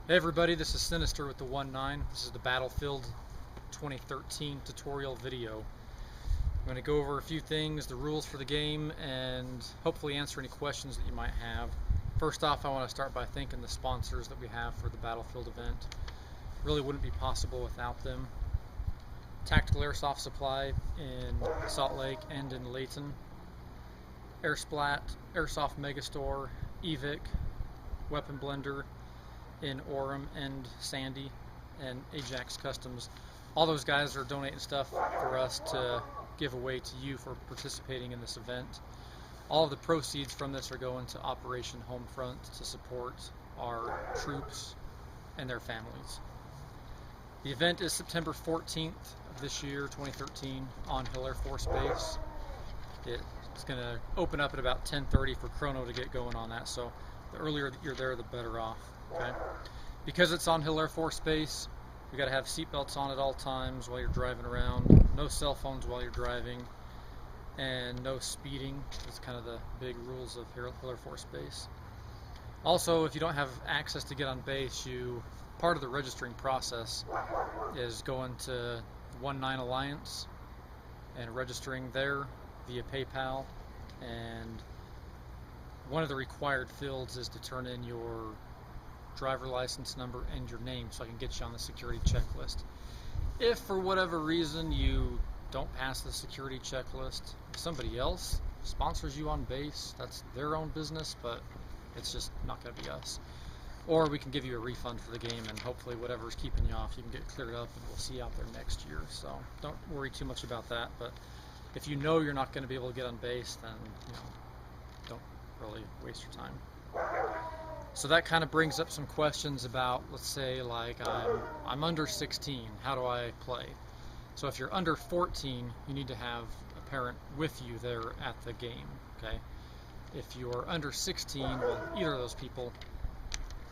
Hey everybody, this is Sinister with the 1-9. This is the Battlefield 2013 tutorial video. I'm going to go over a few things, the rules for the game, and hopefully answer any questions that you might have. First off, I want to start by thanking the sponsors that we have for the Battlefield event. Really wouldn't be possible without them. Tactical Airsoft Supply in Salt Lake and in Layton. Airsplat, Airsoft Megastore, Evic, Weapon Blender in Orem and Sandy, and Ajax Customs. All those guys are donating stuff for us to give away to you for participating in this event. All of the proceeds from this are going to Operation Homefront to support our troops and their families. The event is September 14th of this year, 2013, on Hill Air Force Base. It's going to open up at about 10:30 for Chrono to get going on that, so the earlier that you're there, the better off. Okay. Because it's on Hill Air Force Base, you got to have seatbelts on at all times while you're driving around. No cell phones while you're driving, and no speeding. That's kind of the big rules of Hill Air Force Base. Also, if you don't have access to get on base, part of the registering process is going to 1-9 Alliance and registering there via PayPal. And one of the required fields is to turn in your driver license number and your name so I can get you on the security checklist. If for whatever reason you don't pass the security checklist, if somebody else sponsors you on base, that's their own business, but it's just not going to be us. Or we can give you a refund for the game, and hopefully whatever's keeping you off, you can get cleared up, and we'll see you out there next year. So don't worry too much about that. But if you know you're not going to be able to get on base, then don't really waste your time. So that kind of brings up some questions about, let's say, like I'm under 16, how do I play? So if you're under 14, you need to have a parent with you there at the game, okay? If you're under 16, well, either of those people,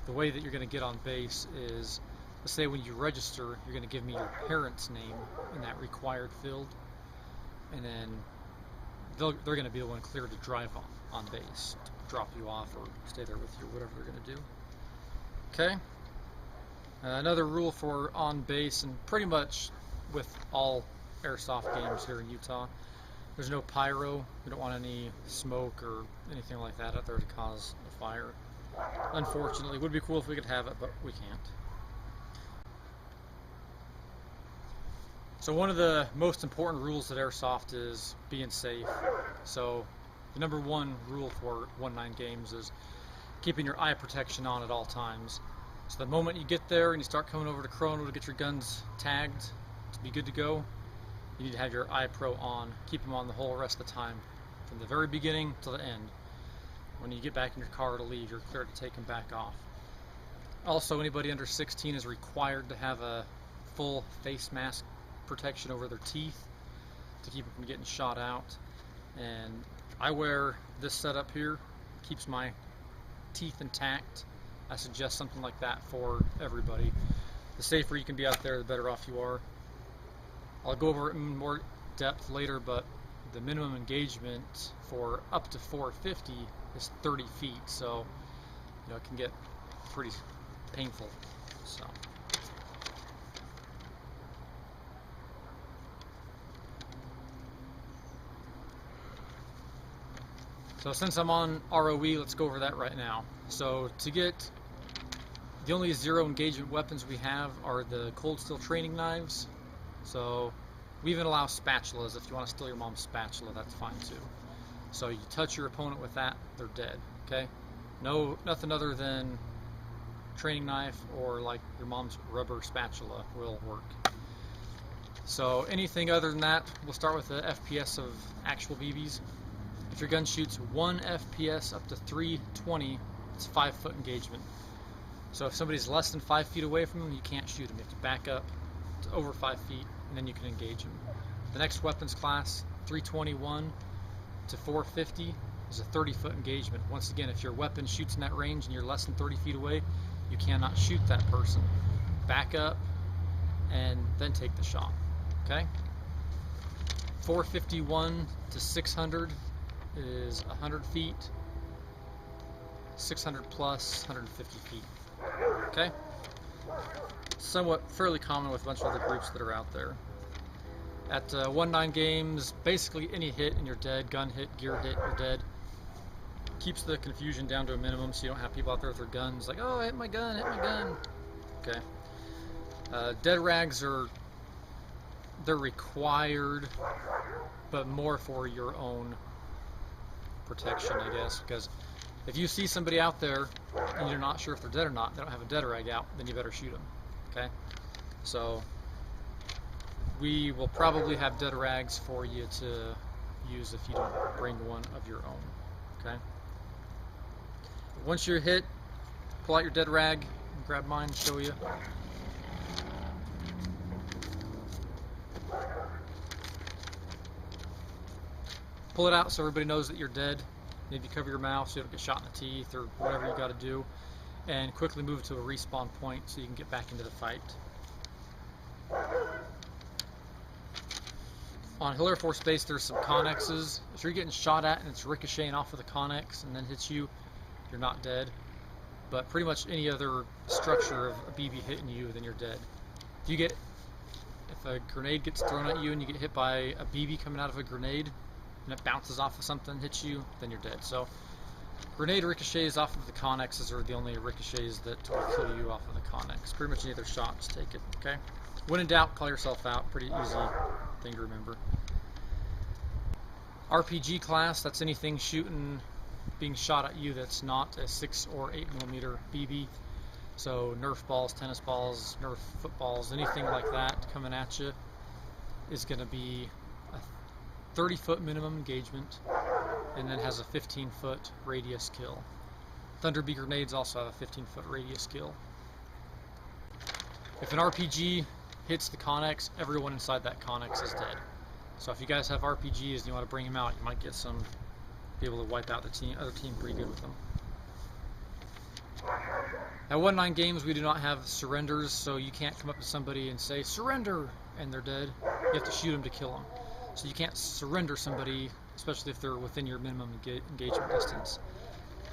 the way that you're going to get on base is, let's say when you register, you're going to give me your parent's name in that required field, and then they're going to be the one cleared to drive on base, to drop you off or stay there with you, whatever they're going to do. Okay. Another rule for on base, and pretty much with all airsoft games here in Utah, there's no pyro. We don't want any smoke or anything like that out there to cause a fire. Unfortunately, it would be cool if we could have it, but we can't. So one of the most important rules at airsoft is being safe. So the number one rule for 1-9 games is keeping your eye protection on at all times. So the moment you get there and you start coming over to Chrono to get your guns tagged to be good to go, you need to have your eye pro on. Keep them on the whole rest of the time, from the very beginning to the end. When you get back in your car to leave, you're clear to take them back off. Also, anybody under 16 is required to have a full face mask protection over their teeth to keep them from getting shot out. And I wear this setup here, keeps my teeth intact. I suggest something like that for everybody. The safer you can be out there, the better off you are. I'll go over it in more depth later, but the minimum engagement for up to 450 is 30 feet, so it can get pretty painful. So since I'm on ROE, let's go over that right now. So to get, the only zero engagement weapons we have are the cold steel training knives. So we even allow spatulas. If you want to steal your mom's spatula, that's fine too. So you touch your opponent with that, they're dead, okay? Nothing other than training knife or like your mom's rubber spatula will work. So anything other than that, we'll start with the FPS of actual BBs. If your gun shoots 1 FPS up to 320, it's 5-foot engagement. So if somebody's less than 5 feet away from them, you can't shoot them. You have to back up to over 5 feet, and then you can engage them. The next weapons class, 321 to 450, is a 30-foot engagement. Once again, if your weapon shoots in that range and you're less than 30 feet away, you cannot shoot that person. Back up, and then take the shot. Okay? 451 to 600 is 100 feet. 600 plus, 150 feet. Okay? Somewhat fairly common with a bunch of other groups that are out there. At 1-9 games, basically any hit and you're dead. Gun hit, gear hit, you're dead. Keeps the confusion down to a minimum so you don't have people out there with their guns like, oh, I hit my gun, hit my gun. Okay. Dead rags they're required, but more for your own protection, I guess, because if you see somebody out there and you're not sure if they're dead or not, they don't have a dead rag out, then you better shoot them. Okay? So we will probably have dead rags for you to use if you don't bring one of your own. Okay? Once you're hit, pull out your dead rag, grab mine and show you. Pull it out so everybody knows that you're dead. Maybe cover your mouth so you don't get shot in the teeth or whatever you got to do. And quickly move to a respawn point so you can get back into the fight. On Hill Air Force Base, there's some connexes. If you're getting shot at and it's ricocheting off of the connex and then hits you, you're not dead. But pretty much any other structure of a BB hitting you, then you're dead. If a grenade gets thrown at you and you get hit by a BB coming out of a grenade and it bounces off of something, hits you, then you're dead. So grenade ricochets off of the connexes are the only ricochets that will kill you off of the connex. Pretty much any other shot, just take it. Okay. When in doubt, call yourself out. Pretty easy thing to remember. RPG class, that's anything being shot at you that's not a 6 or 8 millimeter BB. So Nerf balls, tennis balls, Nerf footballs, anything like that coming at you is going to be a 30-foot minimum engagement, and then has a 15-foot radius kill. Thunder Bee grenades also have a 15-foot radius kill. If an RPG hits the connex, everyone inside that connex is dead. So if you guys have RPGs and you want to bring them out, you might be able to wipe out the other team pretty good with them. At 1-9 games, we do not have surrenders, so you can't come up to somebody and say, surrender, and they're dead. You have to shoot them to kill them. So you can't surrender somebody, especially if they're within your minimum engagement distance.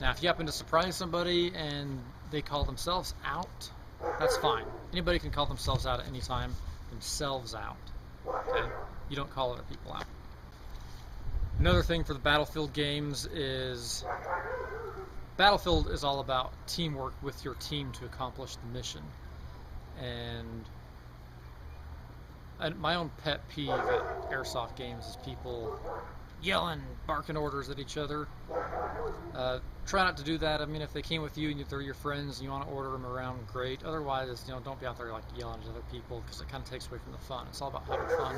Now, if you happen to surprise somebody and they call themselves out, that's fine. Anybody can call themselves out at any time, themselves out. Okay? You don't call other people out. Another thing for the Battlefield games is Battlefield is all about teamwork with your team to accomplish the mission. And my own pet peeve at airsoft games is people yelling, barking orders at each other. Try not to do that. I mean, if they came with you and they're your friends and you want to order them around, great. Otherwise, don't be out there like yelling at other people, because it kind of takes away from the fun. It's all about having fun,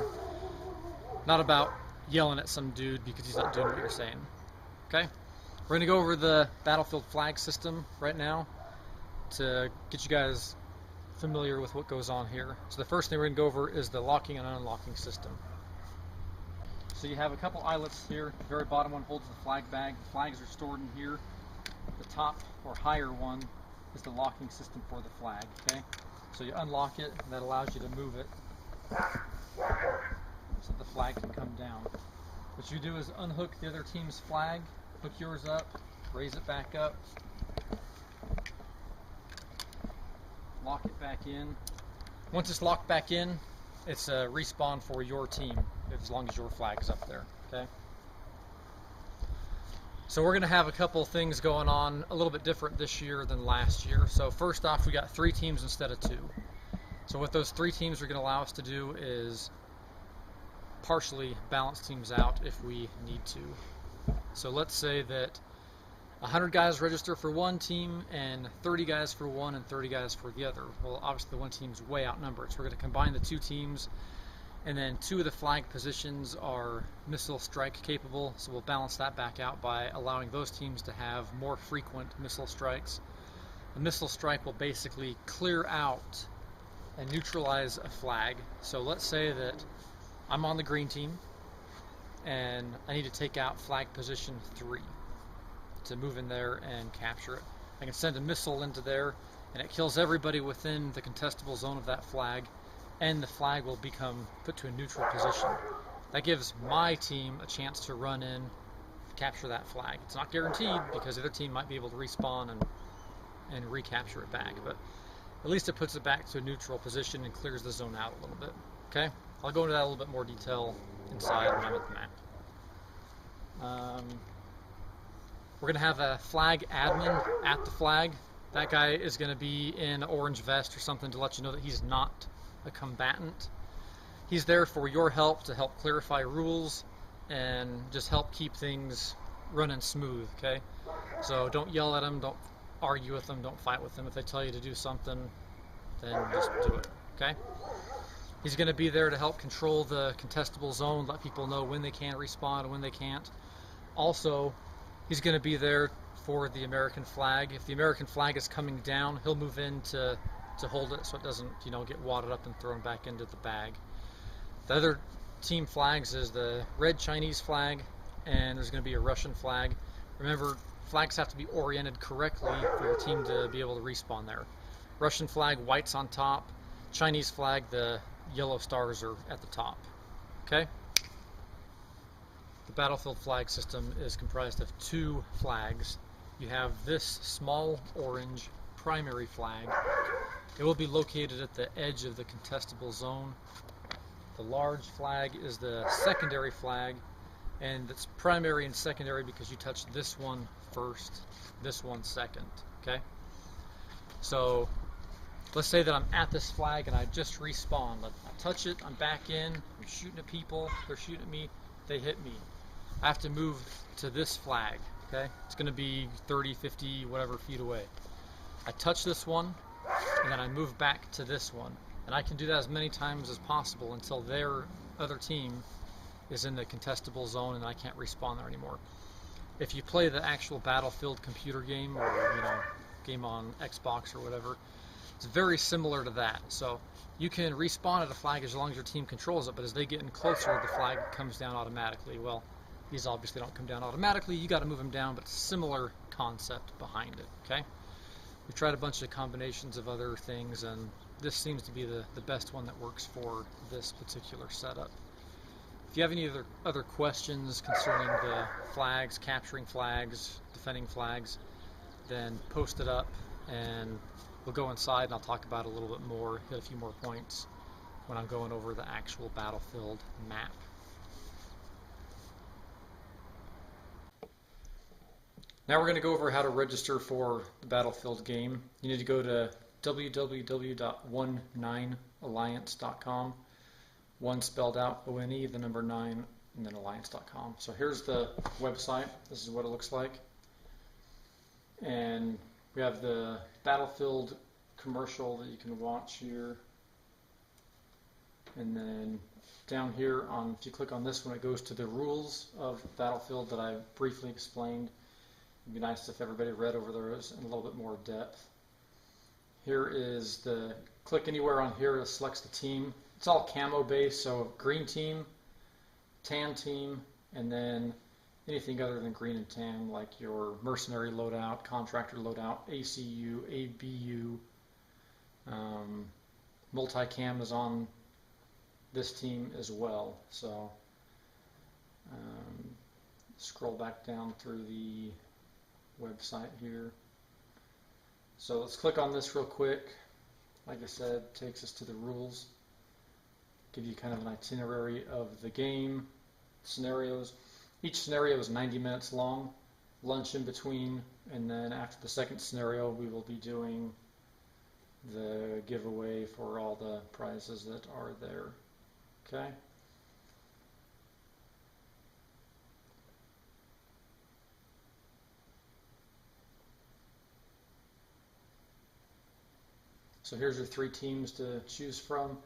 not about yelling at some dude because he's not doing what you're saying. Okay? We're going to go over the Battlefield flag system right now to get you guys familiar with what goes on here. So the first thing we're going to go over is the locking and unlocking system. So you have a couple eyelets here. The very bottom one holds the flag bag. The flags are stored in here. The top or higher one is the locking system for the flag. Okay? So you unlock it, and that allows you to move it so the flag can come down. What you do is unhook the other team's flag, hook yours up, raise it back up, lock it back in. Once it's locked back in, it's a respawn for your team, as long as your flag is up there. Okay? So we're going to have a couple things going on a little bit different this year than last year. So first off, we got 3 teams instead of 2. So what those 3 teams are going to allow us to do is partially balance teams out if we need to. So let's say that 100 guys register for one team and 30 guys for one and 30 guys for the other. Well, obviously the one team's way outnumbered, so we're going to combine the 2 teams, and then 2 of the flag positions are missile strike capable, so we'll balance that back out by allowing those teams to have more frequent missile strikes. A missile strike will basically clear out and neutralize a flag. So let's say that I'm on the green team and I need to take out flag position 3 to move in there and capture it. I can send a missile into there and it kills everybody within the contestable zone of that flag, and the flag will become put to a neutral position. That gives my team a chance to run in, capture that flag. It's not guaranteed because the other team might be able to respawn and recapture it back, but at least it puts it back to a neutral position and clears the zone out a little bit. Okay, I'll go into that a little bit more detail inside when I'm at the map. We're going to have a flag admin at the flag. That guy is going to be in orange vest or something to let you know that he's not a combatant. He's there for your help, to help clarify rules and just help keep things running smooth, okay? So don't yell at him, don't argue with them, don't fight with them. If they tell you to do something, then just do it, okay? He's going to be there to help control the contestable zone, let people know when they can respawn and when they can't. Also, he's going to be there for the American flag. If the American flag is coming down, he'll move in to hold it so it doesn't, you know, get wadded up and thrown back into the bag. The other team flags is the red Chinese flag, and there's going to be a Russian flag. Remember, flags have to be oriented correctly for your team to be able to respawn there. Russian flag, white's on top. Chinese flag, the yellow stars are at the top. Okay? The battlefield flag system is comprised of 2 flags. You have this small orange primary flag. It will be located at the edge of the contestable zone. The large flag is the secondary flag, and it's primary and secondary because you touch this one first, this one second, okay? So let's say that I'm at this flag and I just respawned. I touch it, I'm back in, I'm shooting at people, they're shooting at me, they hit me. I have to move to this flag, okay? It's going to be 30, 50, whatever feet away. I touch this one, and then I move back to this one. And I can do that as many times as possible until their other team is in the contestable zone and I can't respawn there anymore. If you play the actual Battlefield computer game, or game on Xbox or whatever, it's very similar to that. So you can respawn at a flag as long as your team controls it, but as they get in closer, the flag comes down automatically. Well, these obviously don't come down automatically. You got to move them down, but similar concept behind it. Okay. We've tried a bunch of combinations of other things, and this seems to be the best one that works for this particular setup. If you have any other questions concerning the flags, capturing flags, defending flags, then post it up and we'll go inside and I'll talk about it a little bit more, hit a few more points when I'm going over the actual battlefield map. Now we're going to go over how to register for the Battlefield game. You need to go to www.19alliance.com. 1 spelled out, O-N-E, the number 9, and then alliance.com. So here's the website. This is what it looks like. And we have the Battlefield commercial that you can watch here. And then down here, if you click on this one, it goes to the rules of Battlefield that I briefly explained. It'd be nice if everybody read over those in a little bit more depth. Here is click anywhere on here, it selects the team. It's all camo based, so green team, tan team, and then anything other than green and tan, like your mercenary loadout, contractor loadout, ACU, ABU, multicam is on this team as well. So scroll back down through the website here. So let's click on this real quick. Like I said, it takes us to the rules. Give you kind of an itinerary of the game, scenarios. Each scenario is 90 minutes long, lunch in between, and then after the second scenario we will be doing the giveaway for all the prizes that are there. Okay? So here's your 3 teams to choose from.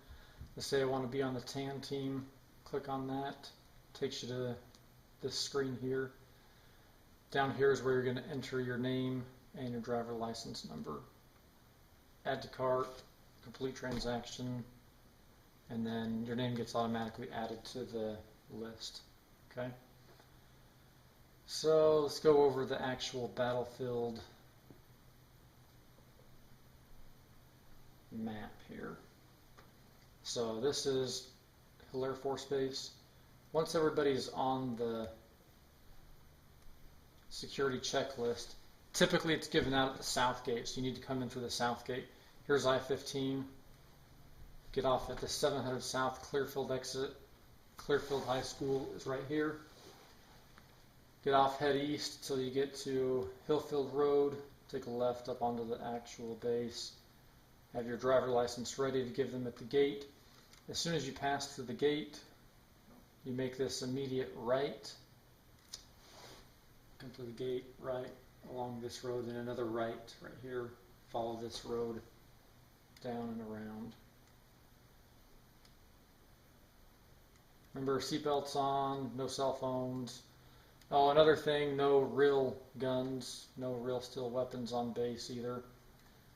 Let's say I want to be on the tan team. Click on that. Takes you to this screen here. Down here is where you're going to enter your name and your driver license number. Add to cart, complete transaction, and then your name gets automatically added to the list. Okay? So let's go over the actual Battlefield map here. So this is Hill Air Force Base. Once everybody's on the security checklist. Typically it's given out at the south gate, so you need to come in through the south gate. Here's I-15. Get off at the 700 South Clearfield exit. Clearfield High School is right here. Get off, head east till you get to Hillfield Road. Take a left up onto the actual base. Have your driver license ready to give them at the gate. As soon as you pass through the gate, you make this immediate right. Come to the gate, right, along this road, and another right here. Follow this road down and around. Remember, seatbelts on, no cell phones. Oh, another thing, no real guns, no real steel weapons on base either.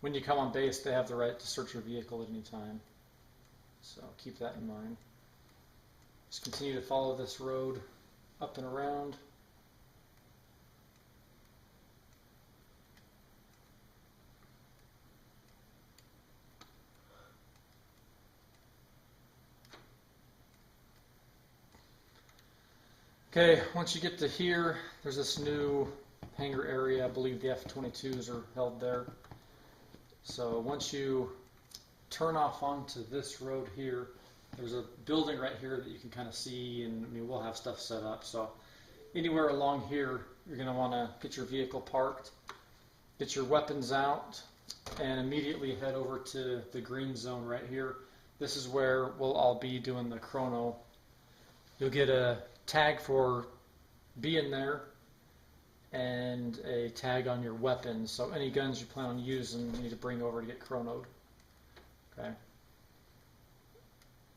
When you come on base, they have the right to search your vehicle at any time. So keep that in mind. Just continue to follow this road up and around. Okay, once you get to here, there's this new hangar area. I believe the F-22s are held there. So once you turn off onto this road here, there's a building right here that you can kind of see, and I mean, we'll have stuff set up. So anywhere along here, you're going to want to get your vehicle parked, get your weapons out, and immediately head over to the green zone right here. This is where we'll all be doing the chrono. You'll get a tag for being there and a tag on your weapons. So any guns you plan on using, you need to bring over to get chronoed. Okay.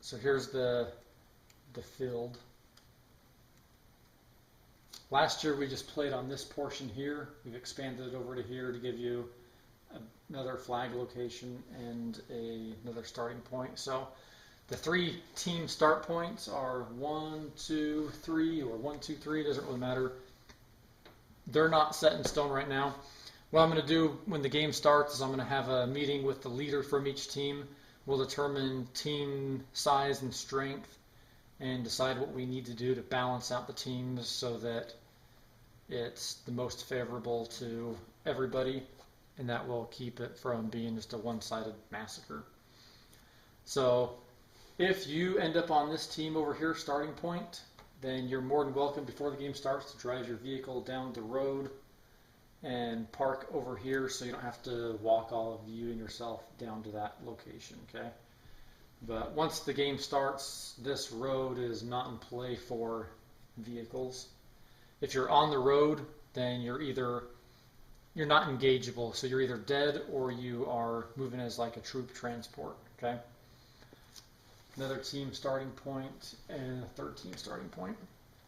So here's the field. Last year we just played on this portion here. We've expanded it over to here to give you another flag location and another starting point. So the 3 team start points are 1, 2, 3, or 1, 2, 3. Doesn't really matter. They're not set in stone right now. What I'm going to do when the game starts is I'm going to have a meeting with the leader from each team. We'll determine team size and strength and decide what we need to do to balance out the teams so that it's the most favorable to everybody, and that will keep it from being just a one-sided massacre. So if you end up on this team over here, starting point, then you're more than welcome before the game starts to drive your vehicle down the road and park over here so you don't have to walk all of you and yourself down to that location, okay? But once the game starts, this road is not in play for vehicles. If you're on the road, then you're not engageable, so you're either dead or you are moving as like a troop transport, okay? Another team starting point and a third team starting point.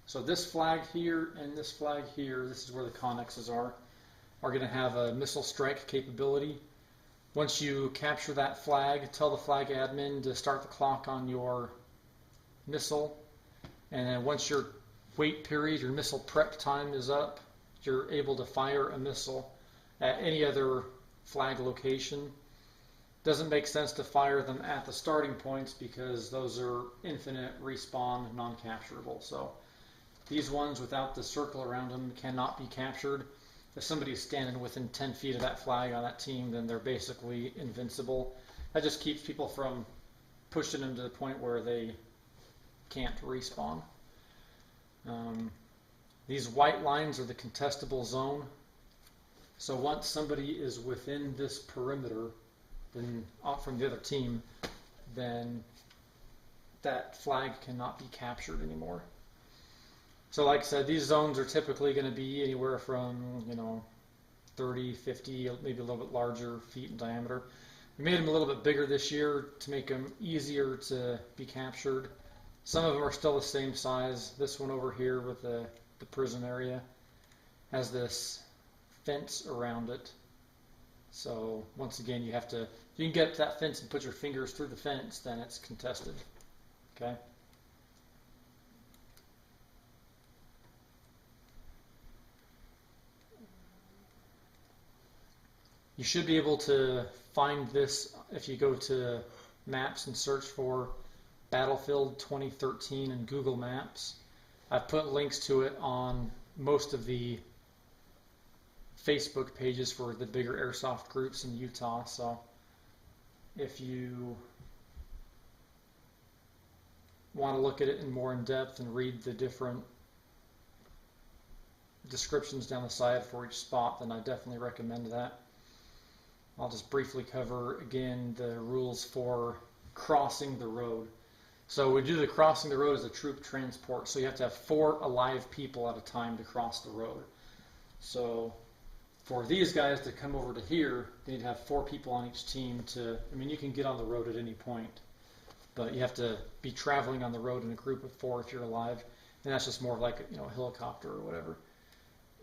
So this flag here and this flag here, this is where the connexes are going to have a missile strike capability. Once you capture that flag, tell the flag admin to start the clock on your missile, and then once your wait period, your missile prep time is up, you're able to fire a missile at any other flag location. Doesn't make sense to fire them at the starting points because those are infinite respawn, non-capturable. So these ones without the circle around them cannot be captured. If somebody's standing within 10 feet of that flag on that team, then they're basically invincible. That just keeps people from pushing them to the point where they can't respawn. These white lines are the contestable zone. So once somebody is within this perimeter, then from the other team, then that flag cannot be captured anymore. So like I said, these zones are typically going to be anywhere from 30, 50, maybe a little bit larger feet in diameter. We made them a little bit bigger this year to make them easier to be captured. Some of them are still the same size. This one over here with the prison area has this fence around it. So once again, you can get to that fence and put your fingers through the fence, then it's contested. Okay. You should be able to find this if you go to maps and search for Battlefield 2013 in Google Maps. I've put links to it on most of the Facebook pages for the bigger airsoft groups in Utah. So if you want to look at it in more in depth and read the different descriptions down the side for each spot, then I definitely recommend that. I'll just briefly cover again the rules for crossing the road. So we do the crossing the road as a troop transport, so you have to have 4 alive people at a time to cross the road. So for these guys to come over to here, they need to have 4 people on each team to, I mean, you can get on the road at any point, but you have to be traveling on the road in a group of 4 if you're alive, and that's just more like, you know, a helicopter or whatever.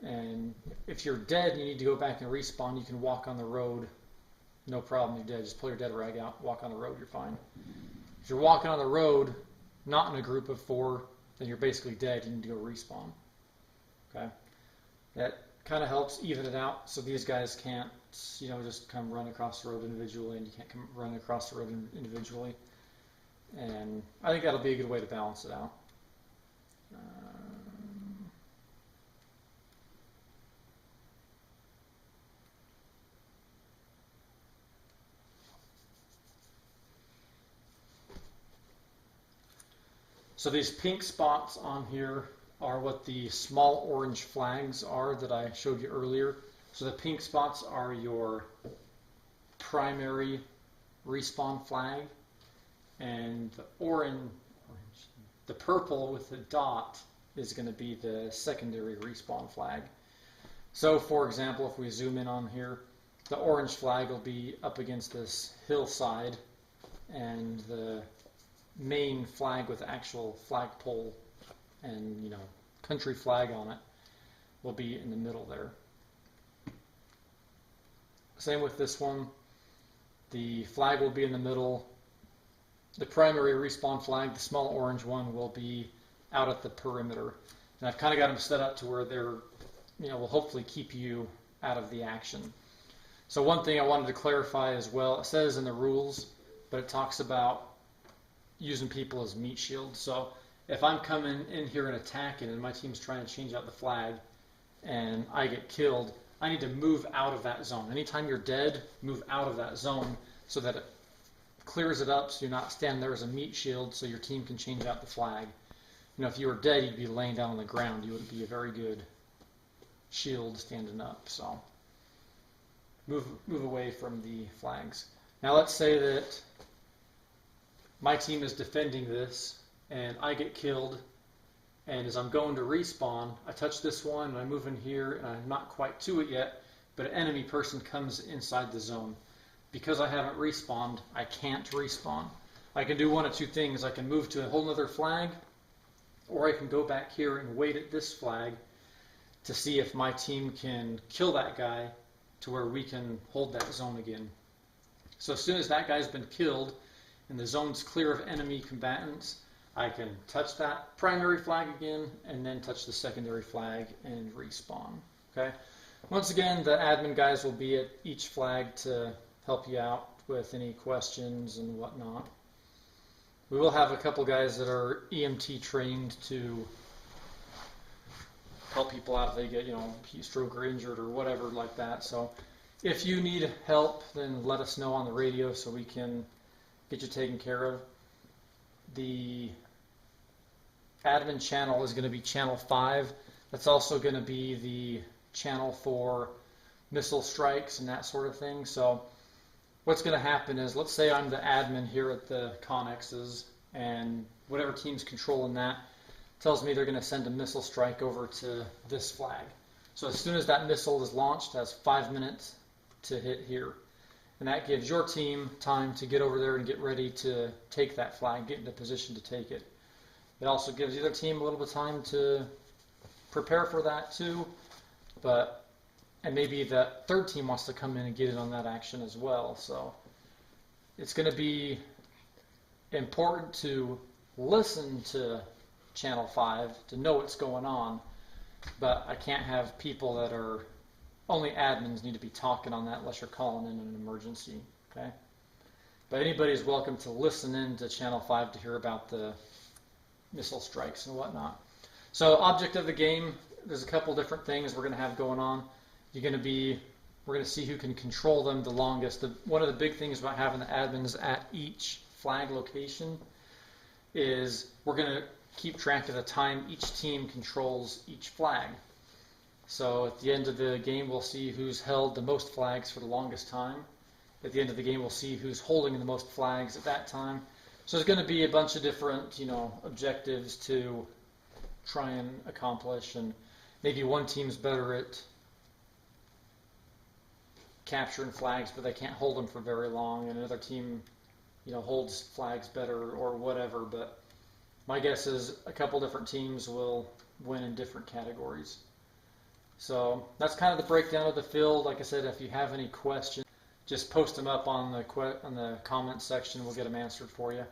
And if you're dead and you need to go back and respawn, you can walk on the road, no problem, you're dead. Just pull your dead rag out, walk on the road, you're fine. If you're walking on the road, not in a group of 4, then you're basically dead, you need to go respawn. Okay? That kind of helps even it out, so these guys can't, you know, just come run across the road individually, and you can't come run across the road individually. And I think that'll be a good way to balance it out. So these pink spots on here are what the small orange flags are that I showed you earlier. So the pink spots are your primary respawn flag, and the purple with the dot is going to be the secondary respawn flag. So for example, if we zoom in on here, the orange flag will be up against this hillside, and the main flag with the actual flagpole and, you know, country flag on it will be in the middle there. Same with this one. The flag will be in the middle. The primary respawn flag, the small orange one, will be out at the perimeter. And I've kind of got them set up to where they're, you know, will hopefully keep you out of the action. So one thing I wanted to clarify as well, it says in the rules, but it talks about using people as meat shields. So if I'm coming in here and attacking and my team's trying to change out the flag and I get killed, I need to move out of that zone. Anytime you're dead, move out of that zone so that it clears it up so you're not standing there as a meat shield so your team can change out the flag. You know, if you were dead, you'd be laying down on the ground. You wouldn't be a very good shield standing up. So move away from the flags. Now let's say that my team is defending this, and I get killed, and as I'm going to respawn, I touch this one, and I move in here, and I'm not quite to it yet, but an enemy person comes inside the zone. Because I haven't respawned, I can't respawn. I can do one of 2 things. I can move to a whole other flag, or I can go back here and wait at this flag to see if my team can kill that guy to where we can hold that zone again. So as soon as that guy's been killed, and the zone's clear of enemy combatants, I can touch that primary flag again and then touch the secondary flag and respawn. Okay. Once again, the admin guys will be at each flag to help you out with any questions and whatnot. We will have a couple guys that are EMT trained to help people out if they get, you know, heat stroke or injured or whatever like that. So if you need help, then let us know on the radio so we can get you taken care of. The admin channel is going to be channel 5. That's also going to be the channel for missile strikes and that sort of thing. So what's going to happen is, let's say I'm the admin here at the Connexes, and whatever team's controlling that tells me they're going to send a missile strike over to this flag. So as soon as that missile is launched, it has 5 minutes to hit here. And that gives your team time to get over there and get ready to take that flag, get into position to take it. It also gives the other team a little bit of time to prepare for that too, and maybe the third team wants to come in and get in on that action as well. So it's going to be important to listen to Channel 5 to know what's going on, but I can't have people that are only admins need to be talking on that unless you're calling in an emergency, okay? But anybody is welcome to listen in to Channel 5 to hear about the missile strikes and whatnot. So object of the game, there's a couple different things we're going to have going on. we're going to see who can control them the longest. One of the big things about having the admins at each flag location is we're going to keep track of the time each team controls each flag. So at the end of the game, we'll see who's held the most flags for the longest time. At the end of the game, we'll see who's holding the most flags at that time. So there's going to be a bunch of different, objectives to try and accomplish, and maybe one team's better at capturing flags, but they can't hold them for very long, and another team, holds flags better or whatever. But my guess is a couple different teams will win in different categories. So that's kind of the breakdown of the field. Like I said, if you have any questions, just post them up on the comment section. We'll get them answered for you.